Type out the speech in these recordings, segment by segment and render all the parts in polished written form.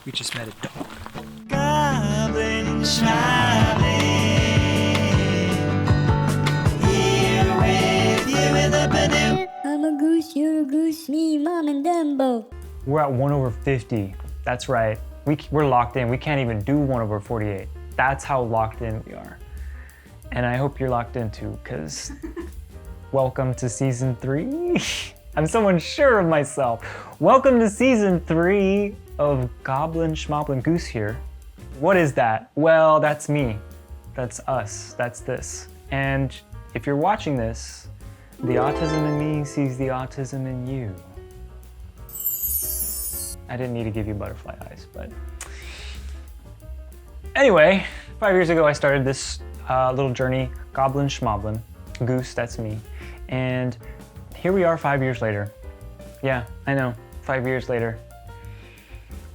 We just met a dog. Goblin Shmoblin, here with you in the Panu. I'm a goose, you're a goose, me, mom, and Dumbo. We're at 1/50. That's right. We're locked in. We can't even do 1/48. That's how locked in we are. And I hope you're locked in too, because welcome to season 3. I'm so unsure of myself. Welcome to season 3 of Goblin Shmoblin Goose here. What is that? Well, that's me. That's us. That's this. And if you're watching this, the autism in me sees the autism in you. I didn't need to give you butterfly eyes, but anyway, 5 years ago I started this little journey, Goblin Shmoblin, Goose, that's me, and here we are 5 years later. Yeah, I know, 5 years later.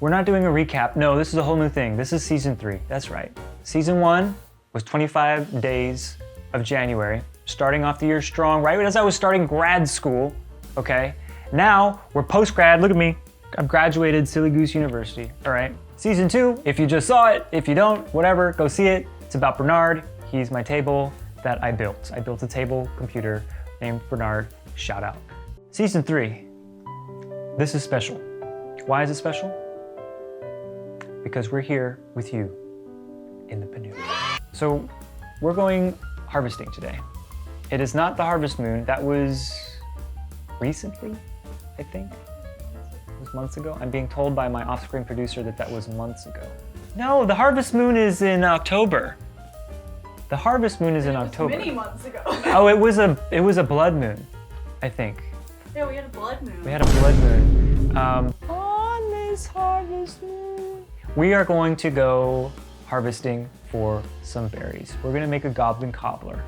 We're not doing a recap. No, this is a whole new thing. This is season 3, that's right. Season 1 was 25 days of January, starting off the year strong, right as I was starting grad school, okay? Now, we're post-grad, look at me. I've graduated Silly Goose University, all right? Season 2, if you just saw it, if you don't, whatever, go see it. It's about Bernard. He's my table that I built. I built a table computer named Bernard, shout out. Season 3, this is special. Why is it special? Because we're here with you in the Panu. So we're going harvesting today. It is not the harvest moon. That was recently, I think. It was months ago. I'm being told by my off-screen producer that that was months ago. No, the harvest moon is in October. The harvest moon is in October. Many months ago. Oh, it was a blood moon, I think. Yeah, we had a blood moon. We had a blood moon. On this harvest moon. We are going to go harvesting for some berries. We're gonna make a goblin cobbler.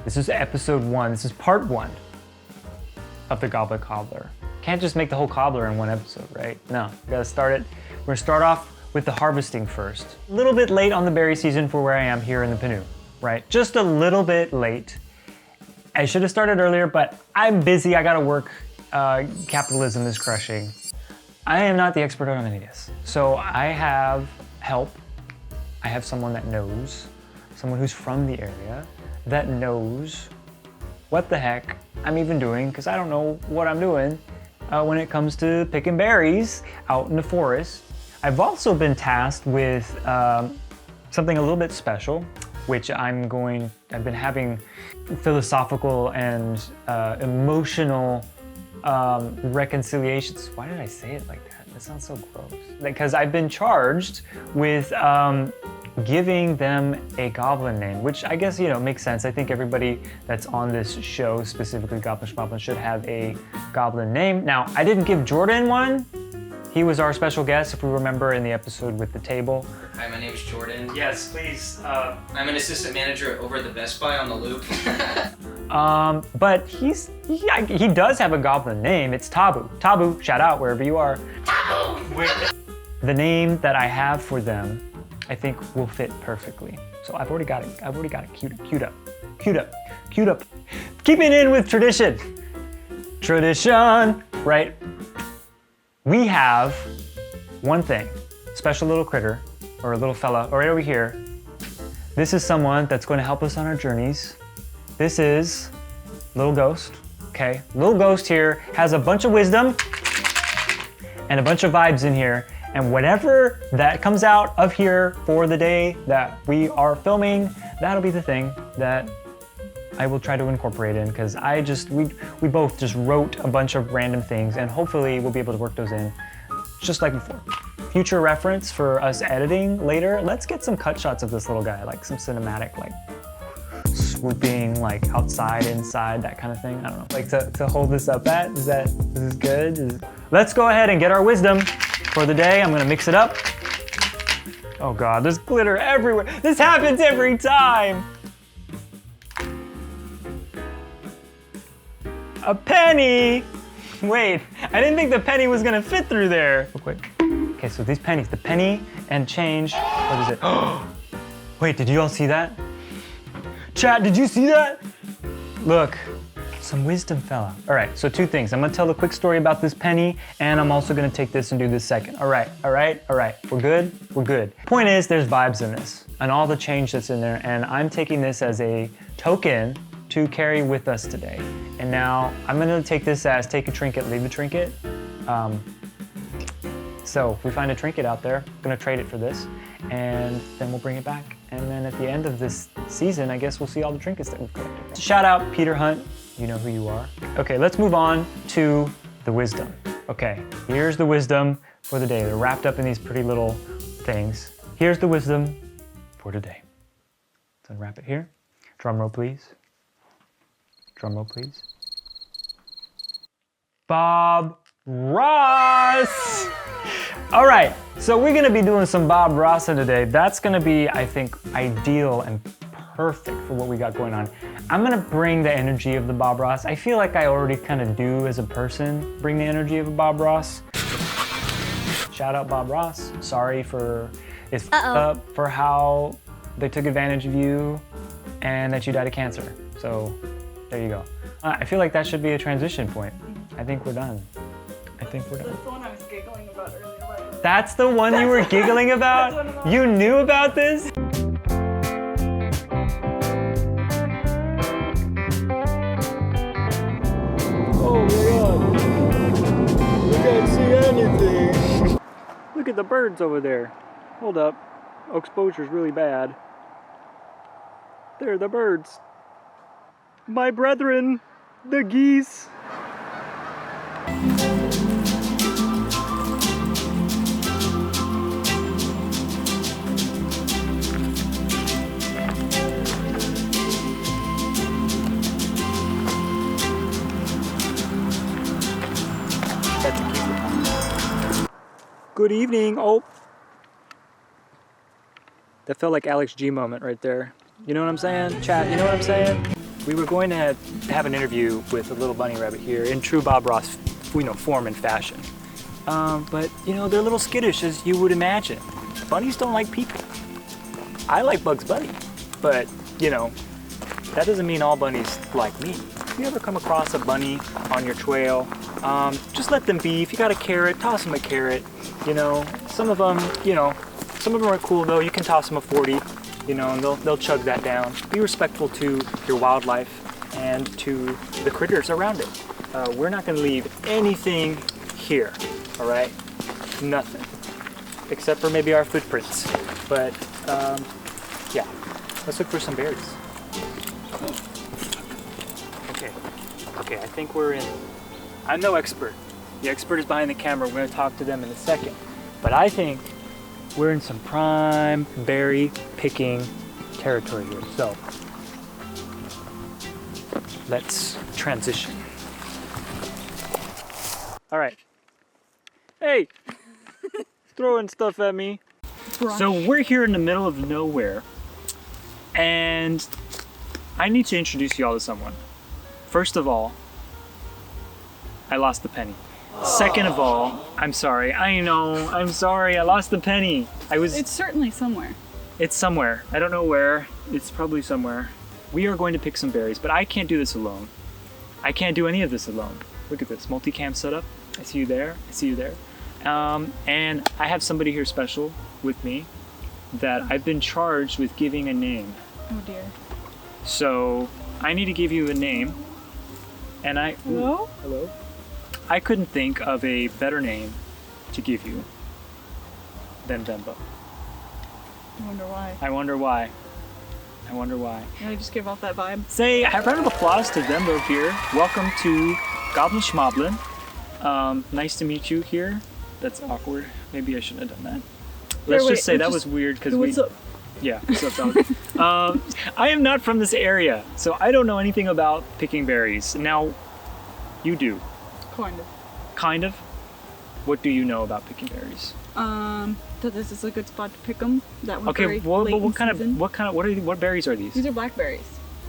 This is episode 1. This is part 1 of the Goblin Cobbler. Can't just make the whole cobbler in one episode, right? No, we gotta start it. We're gonna start off with the harvesting first. A little bit late on the berry season for where I am here in the Panu, right? Just a little bit late. I should have started earlier, but I'm busy, I gotta work. Capitalism is crushing. I am not the expert on any of this. So I have help. I have someone that knows, someone who's from the area that knows what the heck I'm even doing, because I don't know what I'm doing when it comes to picking berries out in the forest. I've also been tasked with something a little bit special, which I've been having philosophical and emotional reconciliations. Why did I say it like that? That sounds so gross. Because I've been charged with giving them a goblin name, which I guess, makes sense. I think everybody that's on this show, specifically Goblin Shmoblin, should have a goblin name. Now, I didn't give Jordan one. He was our special guest, if we remember, in the episode with the table. Hi, my name's Jordan. Yes, please. I'm an assistant manager over at the Best Buy on the Loop. But he does have a goblin name. It's Tabu. Tabu, shout out wherever you are. Tabu! The name that I have for them, I think will fit perfectly. So I've already got it queued up. Keeping in with tradition. Tradition, right? We have one thing, special little critter, or a little fella, right over here. This is someone that's going to help us on our journeys. This is Little Ghost, okay? Little Ghost here has a bunch of wisdom and a bunch of vibes in here, and whatever that comes out of here for the day that we are filming, that'll be the thing that I will try to incorporate in, because we both just wrote a bunch of random things, and hopefully we'll be able to work those in just like before. Future reference for us editing later, let's get some cut shots of this little guy, like some cinematic, like swooping, like outside, inside, that kind of thing. I don't know, like to hold this up at, is this good? Let's go ahead and get our wisdom for the day. I'm gonna mix it up. Oh God, there's glitter everywhere. This happens every time. A penny! Wait, I didn't think the penny was gonna fit through there. Real quick. Okay, so these pennies, the penny and change, what is it? Oh, wait, did you all see that? Chat, did you see that? Look, Some wisdom fell out. All right, so two things. I'm gonna tell a quick story about this penny, and I'm also gonna take this and do this second. All right. We're good? We're good. Point is, there's vibes in this, and all the change that's in there, and I'm taking this as a token to carry with us today. And now, I'm gonna take this as take a trinket, leave a trinket. So if we find a trinket out there, I'm gonna trade it for this, and then we'll bring it back. And then at the end of this season, I guess we'll see all the trinkets that we've collected. Shout out Peter Hunt, you know who you are. Okay, let's move on to the wisdom. Okay, here's the wisdom for the day. They're wrapped up in these pretty little things. Here's the wisdom for today. Let's unwrap it here. Drum roll, please. Drum roll, please. Bob Ross! All right, so we're gonna be doing some Bob Rossing today. That's gonna be, I think, ideal and perfect for what we got going on. I'm gonna bring the energy of the Bob Ross. I feel like I already kind of do as a person, bring the energy of a Bob Ross. Shout out Bob Ross. Sorry for it's up for how they took advantage of you and that you died of cancer. So there you go. I feel like that should be a transition point. I think we're done. I think we're done. That's the one I was giggling about earlier. Right? That's the one you were giggling about? You knew about this? Oh my god. We can't see anything. Look at the birds over there. Hold up. Exposure's really bad. There are the birds. My brethren, the geese. That's a cute one. Good evening. Oh. That felt like Alex G moment right there. You know what I'm saying? Chat, you know what I'm saying? We were going to have an interview with a little bunny rabbit here in true Bob Ross, form and fashion. But, you know, they're a little skittish, as you would imagine. Bunnies don't like people. I like Bugs Bunny, but, you know, that doesn't mean all bunnies like me. If you ever come across a bunny on your trail, just let them be. If you got a carrot, toss them a carrot. You know, some of them are cool though. You can toss them a 40. You know, and they'll chug that down. Be respectful to your wildlife and to the critters around it. We're not gonna leave anything here, all right? Nothing, except for maybe our footprints. But yeah, let's look for some berries. Okay, I think we're in. I'm no expert. The expert is behind the camera. We're gonna talk to them in a second. But I think we're in some prime berry picking territory here. So let's transition. All right. Hey, throwing stuff at me. So we're here in the middle of nowhere, and I need to introduce you all to someone. First of all, I lost the penny. Second of all, I'm sorry. I know, I'm sorry. I lost the penny. It's certainly somewhere. It's somewhere. I don't know where. It's probably somewhere. We are going to pick some berries, but I can't do this alone. I can't do any of this alone. Look at this, multicam setup. I see you there. I see you there. And I have somebody here special with me that I've been charged with giving a name. Oh dear. So I need to give you a name. And Hello? Hello? I couldn't think of a better name to give you than Vembo. I wonder why. I wonder why. I wonder why. I just give off that vibe. Say a round of applause to Vembo here. Welcome to Goblin Shmoblin. Nice to meet you here. That's awkward. Maybe I shouldn't have done that. Let's just say that was weird because what's up? Yeah, what's up, dog? I am not from this area, so I don't know anything about picking berries. Now, you do. Kind of. Kind of? What do you know about picking berries? That this is a good spot to pick them. That was Okay, very what late kind season. what berries are these? These are blackberries.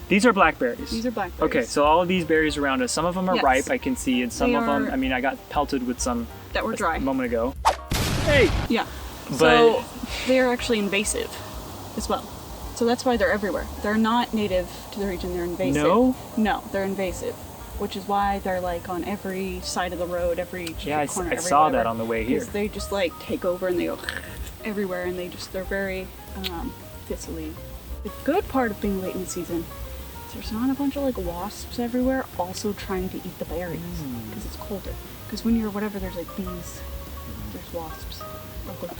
These are blackberries. These are blackberries. Okay, so all of these berries around us, some of them are Yes. ripe, I can see, and some They of them, are- I mean, I got pelted with some that were dry. a moment ago. Hey! Yeah. But So they are actually invasive as well. So that's why they're everywhere. They're not native to the region. They're invasive. No? No, they're invasive. which is why they're like on every side of the road, every Yeah, I corner, saw that on the way here. Because they just like take over and they go everywhere, and they're very thistly. The good part of being late in the season is there's not a bunch of like wasps everywhere also trying to eat the berries because it's colder. Because when you're whatever, there's like bees, there's wasps. Okay.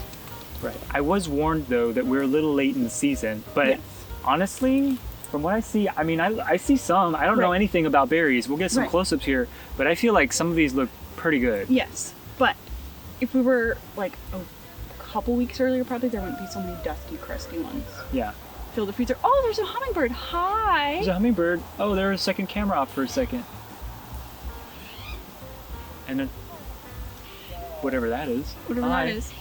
Right. I was warned though that we're a little late in the season, but Yes. honestly, from what I see, I mean, I see some. I don't know Right. anything about berries. We'll get some Right. close-ups here, but I feel like some of these look pretty good. Yes, but if we were like a couple weeks earlier, probably there wouldn't be so many dusty, crusty ones. Yeah. Fill the freezer. Oh, there's a hummingbird. Hi. There's a hummingbird. Oh, there was a second camera off for a second. And then whatever that is. Whatever Hi. that is.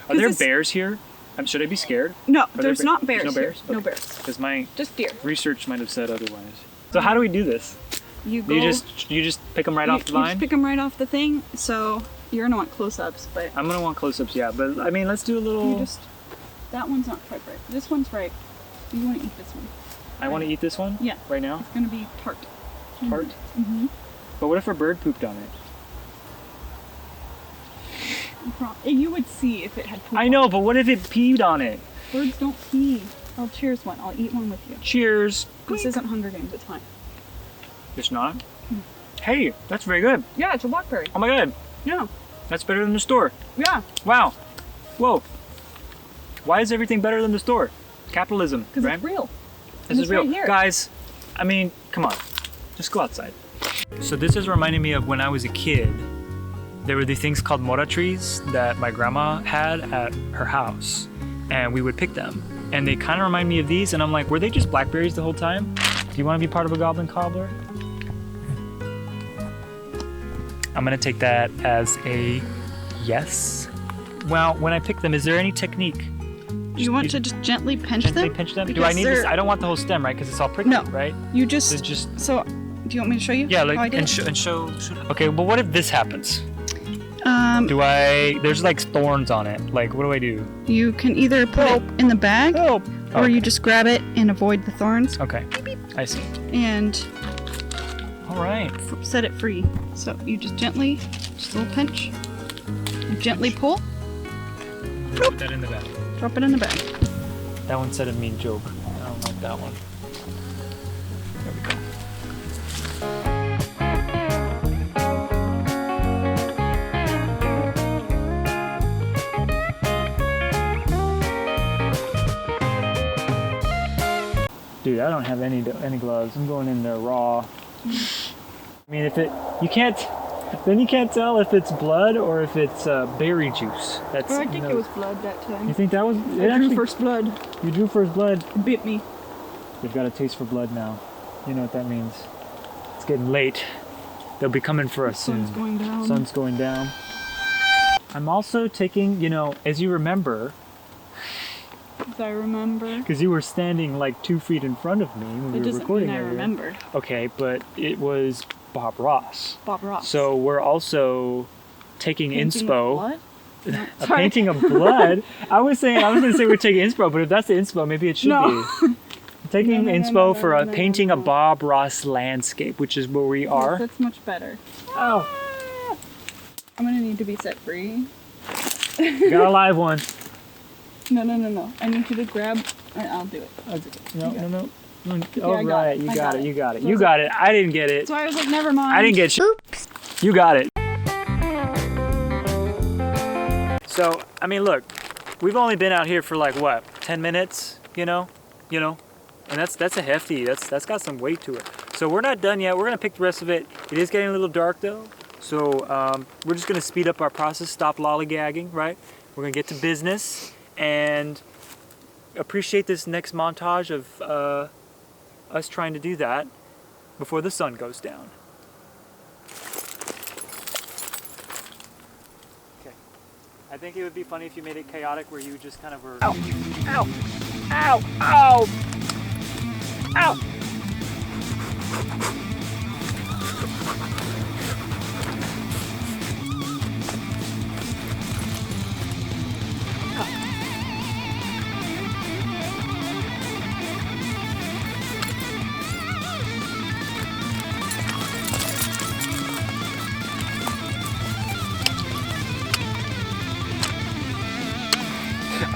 Are there This is- bears here? Should I be scared? No, there there's ba- not there's bears. no bears? Here. No Okay. bears. Because my Just deer. research might have said otherwise. So how do we do this? You go. You just pick them right off the You vine? just pick them right off the thing. So you're gonna want close-ups, but I'm gonna want close-ups, yeah. But I mean, let's do a little. you just. That one's not quite ripe. This one's ripe. You want to eat this one. I want to eat this one. Yeah. Right now. It's gonna be tart. Tart. Mm-hmm. But what if a bird pooped on it? You would see if it had poop. I know, but what if it peed on it? Birds don't pee. I'll cheers one. I'll eat one with you. Cheers. This isn't Hunger Games. It's fine. It's not. Hey, that's very good. Yeah, it's a blackberry. Oh my god, Yeah. that's better than the store. Yeah. Wow. Whoa. Why is everything better than the store? Capitalism, Because right? it's real. This And is it's real. right here. Guys, I mean, come on. Just go outside. So this is reminding me of when I was a kid. There were these things called mora trees that my grandma had at her house. And we would pick them. And they kind of remind me of these. And I'm like, were they just blackberries the whole time? Do you want to be part of a goblin cobbler? I'm going to take that as a yes. Well, when I pick them, is there any technique? You want to just gently pinch Gently them? pinch them? Do Because I need this? they're- I don't want the whole stem, right? Because it's all prickly, No. right? You So just. just So, do you want me to show you? yeah, how I like did and, it? show. Okay, well, what if this happens? Um, There's like thorns on it. Like, what do I do? you can either put it in the bag, Help! or you just grab it and avoid the thorns, Okay, I see. and All right. set it free. So you just gently, just a little pinch, and gently pull, Put that in the bag. drop it in the bag. That one said a mean joke. I don't like that one. There we go. Dude, I don't have any gloves. I'm going in there raw. I mean, you can't tell if it's blood or if it's berry juice. That's. I think it was blood that You time. think that was? I drew first blood. You drew first blood. It bit me. We've got a taste for blood now. You know what that means. It's getting late. They'll be coming for us soon. Sun's going down. Sun's going down. I'm also taking, as you remember, As I remember. because you were standing like 2 feet in front of me when It we were doesn't recording mean I earlier. remembered. Okay, but it was Bob Ross. Bob Ross. So we're also taking Painting inspo. blood? A Sorry. painting of blood. I was gonna say we're taking inspo, but if that's the inspo, maybe it should No. be. Taking No, inspo for a no, painting a no. Bob Ross landscape, which is where we Yes, are. that's much better. Oh, I'm gonna need to be set free. we got a live one. No. I need you to grab. I'll do it. No. I All got right, it. you I got got it. it. You got it. So You it's got it. I didn't get it. So I was like, never mind. I didn't get shit. You got it. So, I mean, look, we've only been out here for like what, 10 minutes, you know, and that's a hefty. That's got some weight to it. So we're not done yet. We're gonna pick the rest of it. It is getting a little dark though, so we're just gonna speed up our process, stop lollygagging, right? We're gonna get to business and appreciate this next montage of us trying to do that before the sun goes down. Okay. I think it would be funny if you made it chaotic where you just kind of were. Ow! Ow! Ow! Ow! Ow!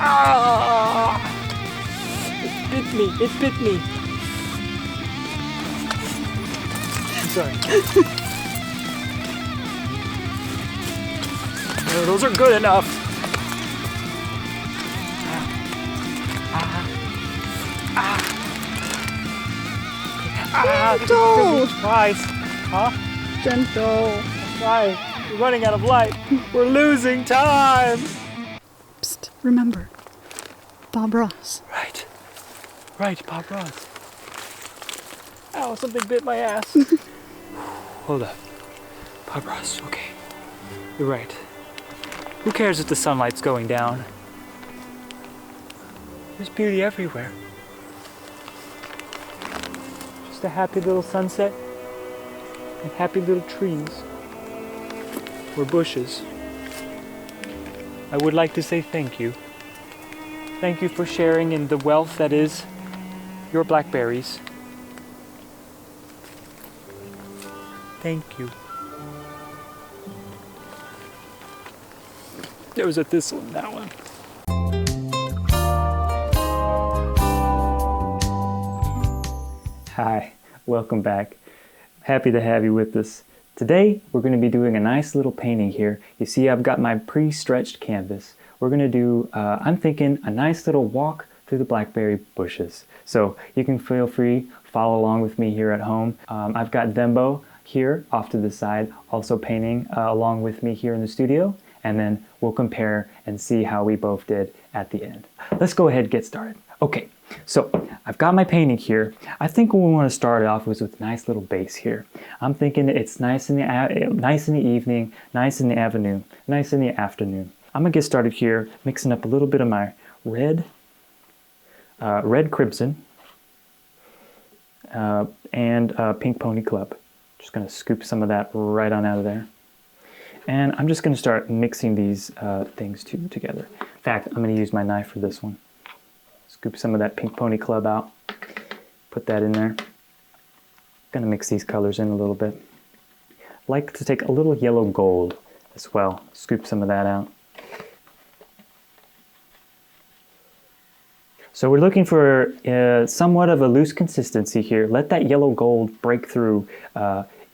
Ah! It bit me. It bit me. I'm sorry. No, those are good enough. Gentle. Twice. Huh? Gentle. Right. We're running out of light. We're losing time. Psst, remember, Bob Ross. Right. Right, Bob Ross. Ow, something bit my ass. Hold up. Bob Ross, okay. You're right. Who cares if the sunlight's going down? There's beauty everywhere. Just a happy little sunset and happy little trees or bushes. I would like to say thank you. Thank you for sharing in the wealth that is your blackberries. Thank you. There was a thistle in that one. Hi, welcome back. Happy to have you with us. Today, we're going to be doing a nice little painting here. You see, I've got my pre-stretched canvas. We're going to do, I'm thinking, a nice little walk through the blackberry bushes. So you can feel free, follow along with me here at home. I've got Dembo here off to the side, also painting along with me here in the studio. And then we'll compare and see how we both did at the end. Let's go ahead and get started. Okay, so I've got my painting here. I think what we want to start off with a nice little base here. I'm thinking it's nice in the evening, nice in the afternoon, nice in the afternoon. I'm gonna get started here, mixing up a little bit of my red crimson, and pink pony club. Just gonna scoop some of that right on out of there. And I'm just going to start mixing these things together. In fact, I'm going to use my knife for this one. Scoop some of that pink pony club out. Put that in there. Going to mix these colors in a little bit. Like to take a little yellow gold as well. Scoop some of that out. So we're looking for somewhat of a loose consistency here. Let that yellow gold break through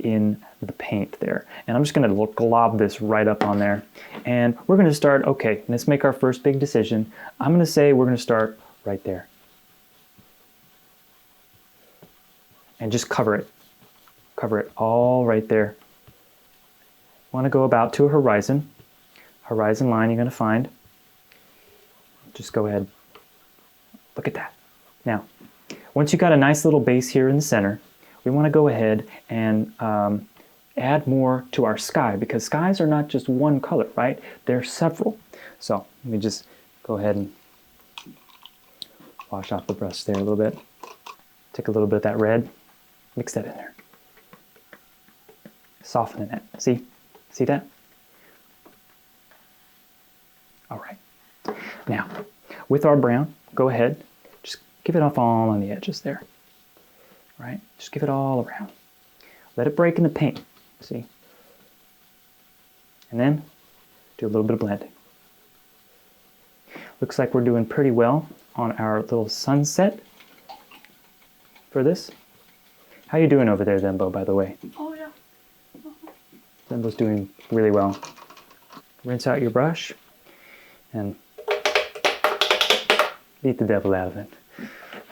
in the paint there. And I'm just going to glob this right up on there. And we're going to start, okay, let's make our first big decision. I'm going to say we're going to start right there. And just cover it. Cover it all right there. Want to go about to a horizon. Horizon line you're going to find. Just go ahead. Look at that. Now, once you've got a nice little base here in the center, we want to go ahead and add more to our sky, because skies are not just one color, right? They're several. So let me just go ahead and wash off the brush there a little bit. Take a little bit of that red, mix that in there. Soften it. See? See that? All right. Now, with our brown, go ahead, just give it off all on the edges there. Right? Just give it all around. Let it break in the paint. See? And then do a little bit of blending. Looks like we're doing pretty well on our little sunset for this. How you doing over there, Dembo, by the way? Oh, yeah. Dembo's doing really well. Rinse out your brush and beat the devil out of it.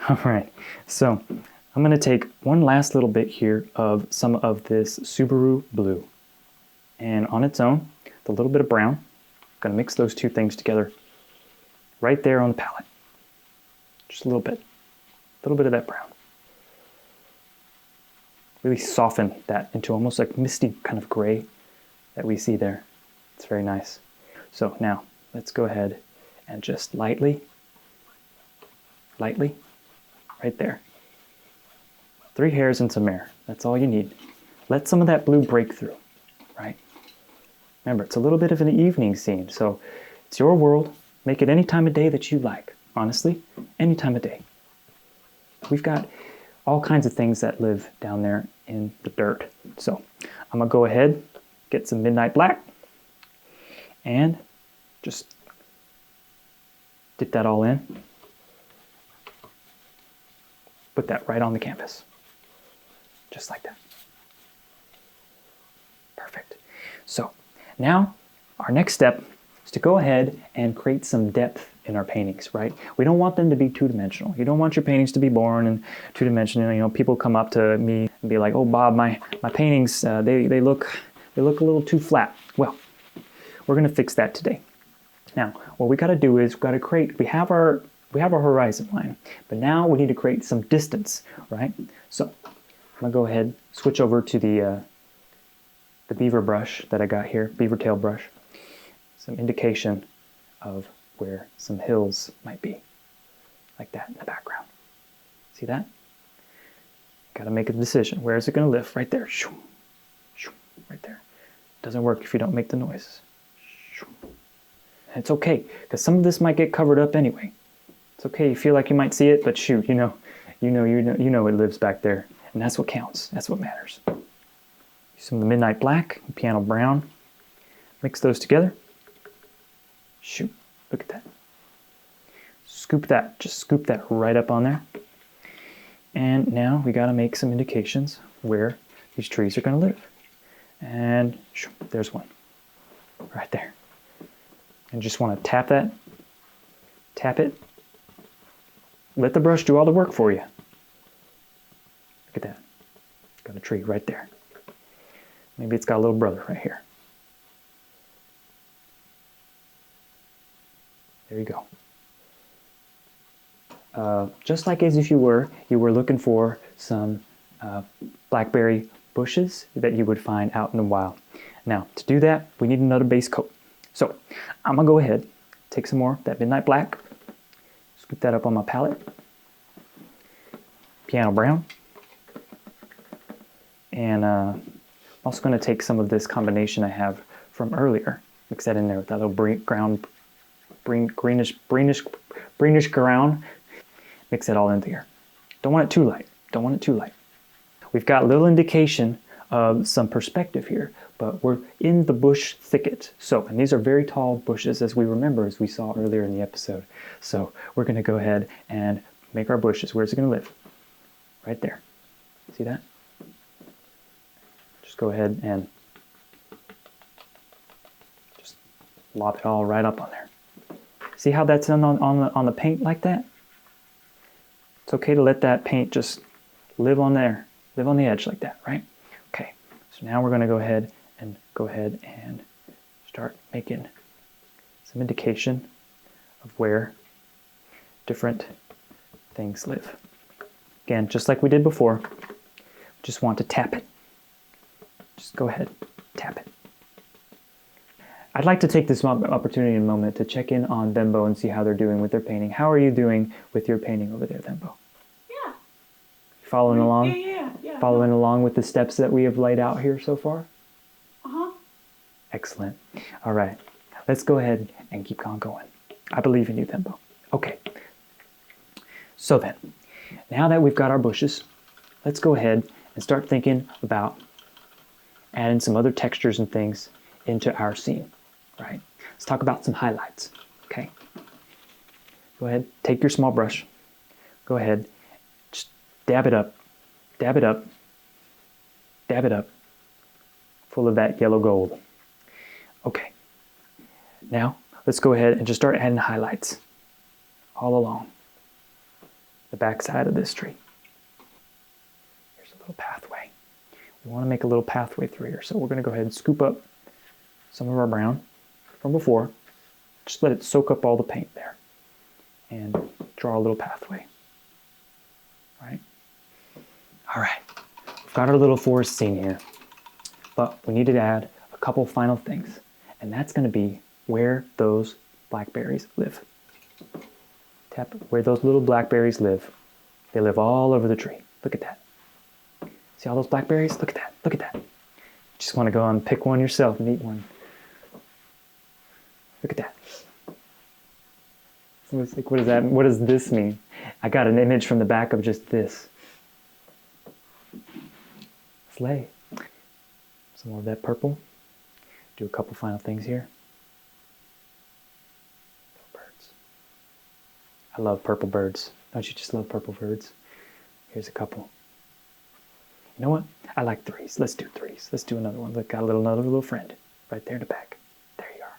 All right, so I'm going to take one last little bit here of some of this Subaru blue. And on its own, with a little bit of brown, I'm going to mix those two things together right there on the palette. Just a little bit of that brown. Really soften that into almost like misty kind of gray that we see there. It's very nice. So now let's go ahead and just lightly, right there. 3 hairs and some air. That's all you need. Let some of that blue break through, right? Remember, it's a little bit of an evening scene, so it's your world. Make it any time of day that you like. Honestly, any time of day. We've got all kinds of things that live down there in the dirt. So I'm gonna go ahead, get some midnight black, and just Dip that all in. Put that right on the canvas. Just like that. Perfect. So now our next step is to go ahead and create some depth in our paintings, right? We don't want them to be two-dimensional. You don't want your paintings to be boring and two-dimensional. You know, people come up to me and be like, "Oh, Bob, my paintings, they look a little too flat." Well, we're gonna fix that today. Now, what we gotta do is we have our horizon line, but now we need to create some distance, right? So I'm gonna go ahead, switch over to the beaver brush that I got here, beaver tail brush. Some indication of where some hills might be, like that in the background. See that? Gotta make a decision. Where is it gonna live? Right there. Right there. Doesn't work if you don't make the noises. It's okay, because some of this might get covered up anyway. It's okay, you feel like you might see it, but shoot, you know it lives back there. And that's what counts. That's what matters. Use some of the midnight black, piano brown. Mix those together. Shoot, look at that. Just scoop that right up on there. And now we gotta make some indications where these trees are gonna live. And shoot, there's one, right there. And just wanna tap it. Let the brush do all the work for you. Look at that, got a tree right there. Maybe it's got a little brother right here. There you go. Just like as if you were looking for some blackberry bushes that you would find out in the wild. Now, to do that, we need another base coat. So, I'm gonna go ahead, take some more of that midnight black, scoop that up on my palette, piano brown, and I'm also gonna take some of this combination I have from earlier, mix that in there with that little greenish ground. Mix it all in there. Don't want it too light. Don't want it too light. We've got a little indication of some perspective here, but we're in the bush thicket. So, and these are very tall bushes, as we saw earlier in the episode. So we're gonna go ahead and make our bushes. Where's it gonna live? Right there. See that? Just go ahead and just lob it all right up on there. See how that's on the paint like that? It's okay to let that paint just live on there, live on the edge like that, right? Okay, so now we're gonna go ahead and start making some indication of where different things live. Again, just like we did before, just want to tap it. Just go ahead, tap it. I'd like to take this opportunity in a moment to check in on Bembo and see how they're doing with their painting. How are you doing with your painting over there, Bembo? Yeah. Following along? Yeah. Following along with the steps that we have laid out here so far? Uh-huh. Excellent. All right, let's go ahead and keep on going. I believe in you, Bembo. Okay. So then, now that we've got our bushes, let's go ahead and start thinking about adding some other textures and things into our scene, right? Let's talk about some highlights, okay? Go ahead, take your small brush. Go ahead, just dab it up, dab it up, dab it up, full of that yellow gold. Okay, now let's go ahead and just start adding highlights all along the back side of this tree. Here's a little pathway. We want to make a little pathway through here, so we're going to go ahead and scoop up some of our brown from before. Just let it soak up all the paint there and draw a little pathway. Right? All right, we've got our little forest scene here, but we need to add a couple final things, and that's going to be where those blackberries live. Tap where those little blackberries live. They live all over the tree. Look at that. See all those blackberries? Look at that. Look at that. Just want to go and pick one yourself and eat one. Look at that. So it's like, what is that? What does this mean? I got an image from the back of just this. Slay. Some more of that purple. Do a couple final things here. Birds. I love purple birds. Don't you just love purple birds? Here's a couple. You know what? I like threes. Let's do threes. Let's do another one. Look, got another little friend right there in the back. There you are.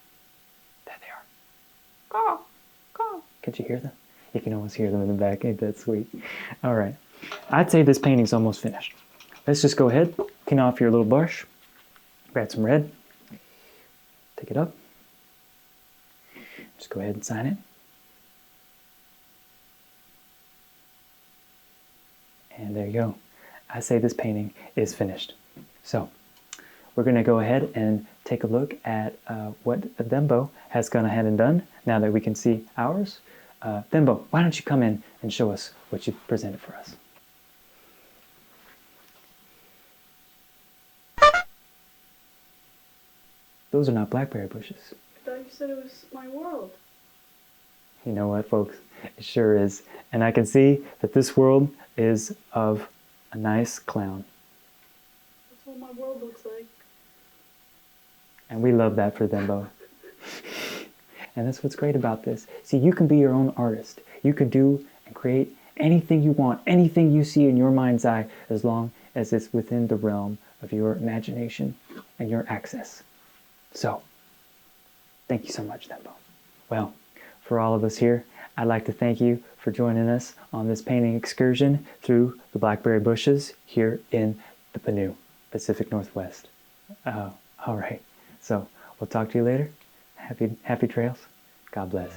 There they are. Caw, caw. Could you hear them? You can almost hear them in the back. Ain't that sweet? All right. I'd say this painting's almost finished. Let's just go ahead, clean off your little brush, grab some red, take it up, just go ahead and sign it. And there you go. I say this painting is finished. So we're going to go ahead and take a look at what Thembo has gone ahead and done now that we can see ours. Thembo, why don't you come in and show us what you presented for us? Those are not blackberry bushes. I thought you said it was my world. You know what, folks? It sure is. And I can see that this world is of a nice clown. That's what my world looks like. And we love that for Thembo. And that's what's great about this. See, you can be your own artist. You can do and create anything you want, anything you see in your mind's eye, as long as it's within the realm of your imagination and your access. So, thank you so much, Thembo. Well, for all of us here, I'd like to thank you for joining us on this painting excursion through the blackberry bushes here in the Pacific Northwest. All right. So, we'll talk to you later. Happy trails. God bless.